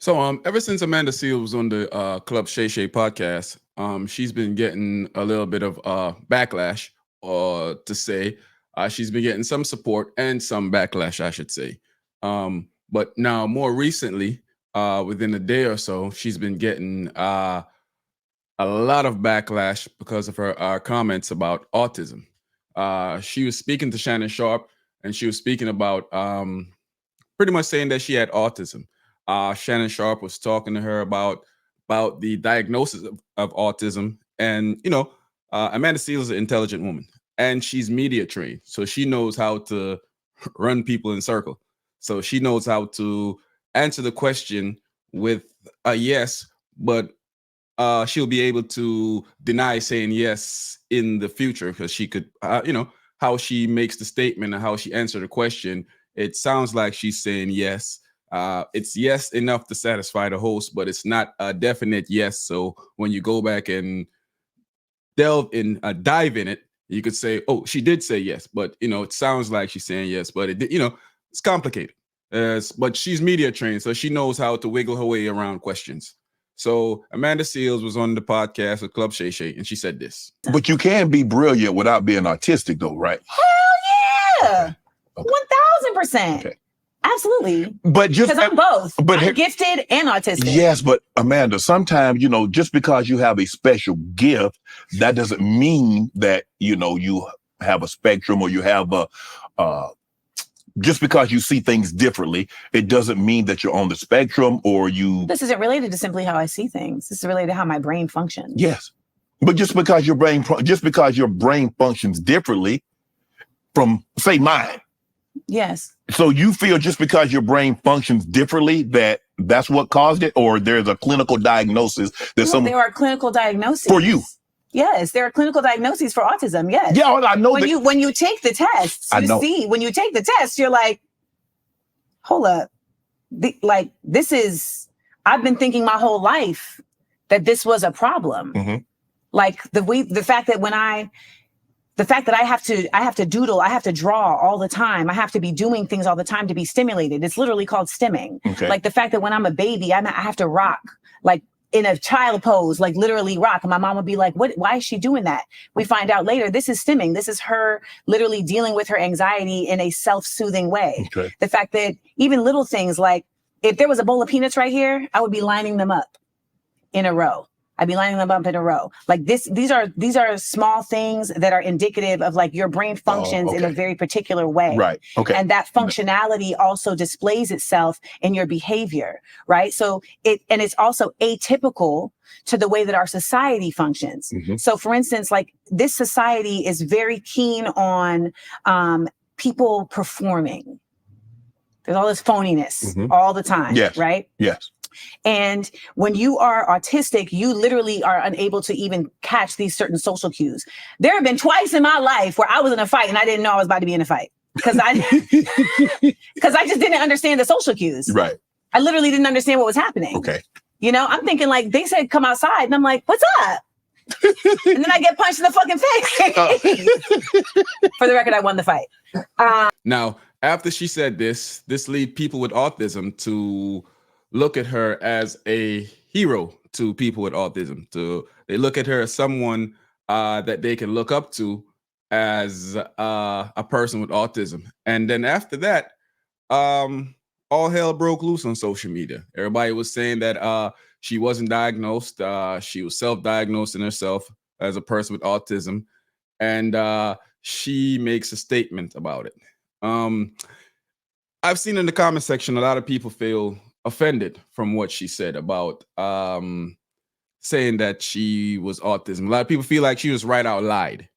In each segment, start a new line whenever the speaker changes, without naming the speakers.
So ever since Amanda Seales was on the Club Shay Shay podcast, she's been getting a little bit of backlash, to say she's been getting some support and some backlash, I should say. But now, more recently, within a day or so, she's been getting a lot of backlash because of her comments about autism. She was speaking to Shannon Sharp, and she was speaking about pretty much saying that she had autism. Shannon Sharp was talking to her about the diagnosis of autism, and Amanda Seales is an intelligent woman, and she's media trained, so she knows how to run people in circle. So she knows how to answer the question with a yes, but she'll be able to deny saying yes in the future because she could, how she makes the statement and how she answered the question. It sounds like she's saying yes. It's yes enough to satisfy the host, but it's not a definite yes. So when you go back and dive in it, you could say, oh, she did say yes, but it sounds like she's saying yes, but it's complicated. But she's media trained, so she knows how to wiggle her way around questions. So Amanda Seales was on the podcast with Club Shay Shay, and she said this.
But you can be brilliant without being artistic, though, right?
Hell yeah. Okay. 1000%. Okay. Absolutely.
But just
because I'm both. But I'm gifted and autistic.
Yes, but Amanda, sometimes, just because you have a special gift, that doesn't mean that, you have a spectrum or you have just because you see things differently, it doesn't mean that you're on the spectrum or you...
This isn't related to simply how I see things. This is related to how my brain functions.
Yes. But just because your brain functions differently from, say, mine.
Yes.
So you feel just because your brain functions differently that's what caused it, or there's a clinical diagnosis that
there are clinical diagnoses
for you.
Yes, there are clinical diagnoses for autism. Yes.
Yeah, I know.
When you take the tests, when you take the test, you're like, hold up, I've been thinking my whole life that this was a problem. Mm-hmm. Like the fact that I have to doodle, I have to draw all the time, I have to be doing things all the time to be stimulated. It's literally called stimming. Okay. Like the fact that when I'm a baby, I have to rock, like in a child pose, like literally rock. And my mom would be like, why is she doing that? We find out later, this is stimming. This is her literally dealing with her anxiety in a self-soothing way. Okay. The fact that even little things like, if there was a bowl of peanuts right here, I would be lining them up in a row. I'd be lining them up in a row. Like these are small things that are indicative of like your brain functions in a very particular way.
Right. Okay.
And that functionality also displays itself in your behavior. Right. So it's also atypical to the way that our society functions. Mm-hmm. So for instance, like this society is very keen on people performing. There's all this phoniness all the time.
Yes.
Right.
Yes.
And when you are autistic, you literally are unable to even catch these certain social cues. There have been twice in my life where I was in a fight and I didn't know I was about to be in a fight because I just didn't understand the social cues.
Right.
I literally didn't understand what was happening.
Okay.
I'm thinking like they said, come outside. And I'm like, what's up? And then I get punched in the fucking face. For the record, I won the fight.
Now, after she said this lead people with autism to look at her as a hero to people with autism. They look at her as someone that they can look up to as a person with autism. And then after that, all hell broke loose on social media. Everybody was saying that she wasn't diagnosed. She was self-diagnosing herself as a person with autism. And she makes a statement about it. I've seen in the comment section, a lot of people feel offended from what she said about saying that she was autism. A lot of people feel like she was right out lied,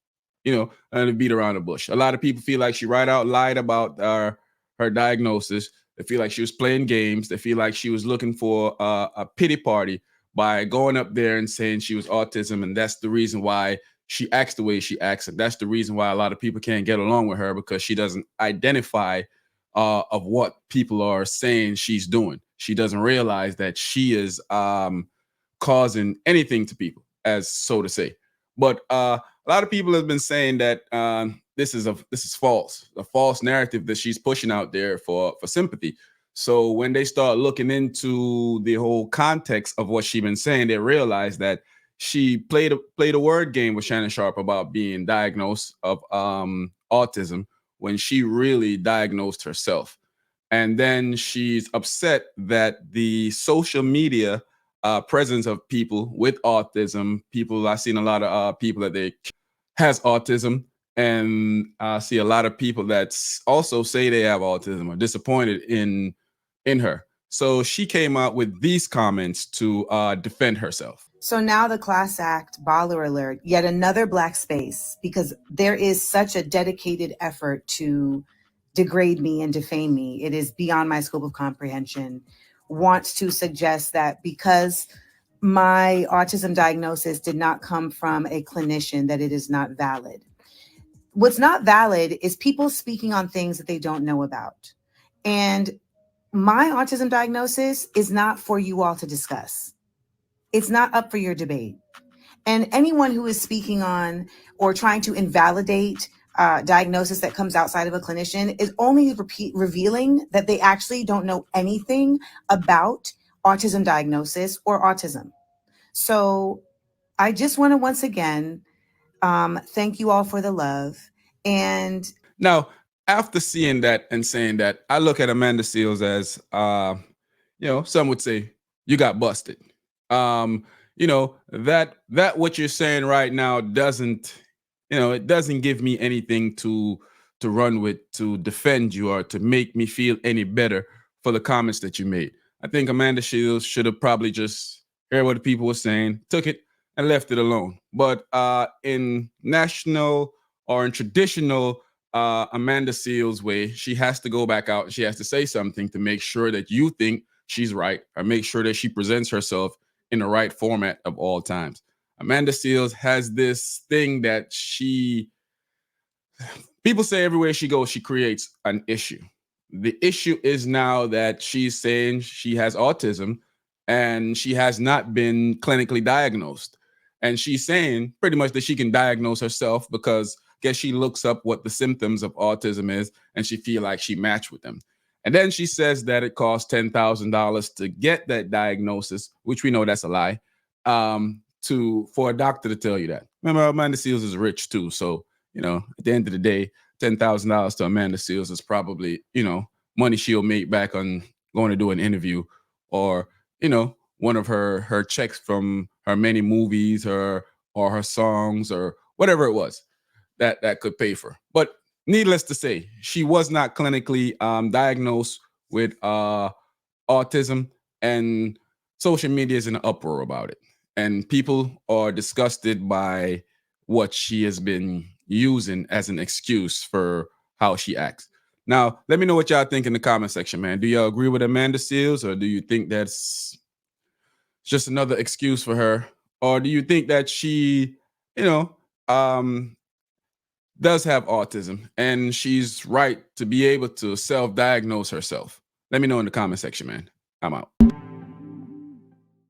and beat around the bush. A lot of people feel like she right out lied about her diagnosis. They feel like she was playing games. They feel like she was looking for a pity party by going up there and saying she was autism, and that's the reason why she acts the way she acts. And that's the reason why a lot of people can't get along with her, because she doesn't identify of what people are saying she's doing. She doesn't realize that she is causing anything to people, as so to say. But a lot of people have been saying that this is false, a false narrative that she's pushing out there for sympathy. So when they start looking into the whole context of what she's been saying, they realize that she played a word game with Shannon Sharp about being diagnosed of autism when she really diagnosed herself. And then she's upset that the social media presence of people with autism, people, I've seen a lot of people that they has autism, and I see a lot of people that also say they have autism are disappointed in her. So she came out with these comments to defend herself.
So now the class act, baller alert, yet another black space, because there is such a dedicated effort to degrade me and defame me. It is beyond my scope of comprehension. Wants to suggest that because my autism diagnosis did not come from a clinician, that it is not valid. What's not valid is people speaking on things that they don't know about. And my autism diagnosis is not for you all to discuss. It's not up for your debate. And anyone who is speaking on or trying to invalidate diagnosis that comes outside of a clinician is only revealing that they actually don't know anything about autism diagnosis or autism. So I just want to once again thank you all for the love. And
now, after seeing that and saying that, I look at Amanda Seales as, some would say, you got busted. That what you're saying right now doesn't, it doesn't give me anything to run with, to defend you, or to make me feel any better for the comments that you made. I think Amanda Seales should have probably just heard what the people were saying, took it, and left it alone. But in national or in traditional Amanda Seales way, she has to go back out and she has to say something to make sure that you think she's right, or make sure that she presents herself in the right format of all times. Amanda Seales has this thing that people say everywhere she goes, she creates an issue. The issue is now that she's saying she has autism and she has not been clinically diagnosed. And she's saying pretty much that she can diagnose herself because I guess she looks up what the symptoms of autism is and she feel like she matched with them. And then she says that it costs $10,000 to get that diagnosis, which we know that's a lie, for a doctor to tell you that. Remember, Amanda Seales is rich too. So, at the end of the day, $10,000 to Amanda Seales is probably, money she'll make back on going to do an interview, or, one of her checks from her many movies or her songs or whatever it was that could pay for. But needless to say, she was not clinically diagnosed with autism, and social media is in an uproar about it. And people are disgusted by what she has been using as an excuse for how she acts. Now, let me know what y'all think in the comment section, man. Do y'all agree with Amanda Seales, or do you think that's just another excuse for her? Or do you think that she, does have autism and she's right to be able to self-diagnose herself? Let me know in the comment section, man. I'm out.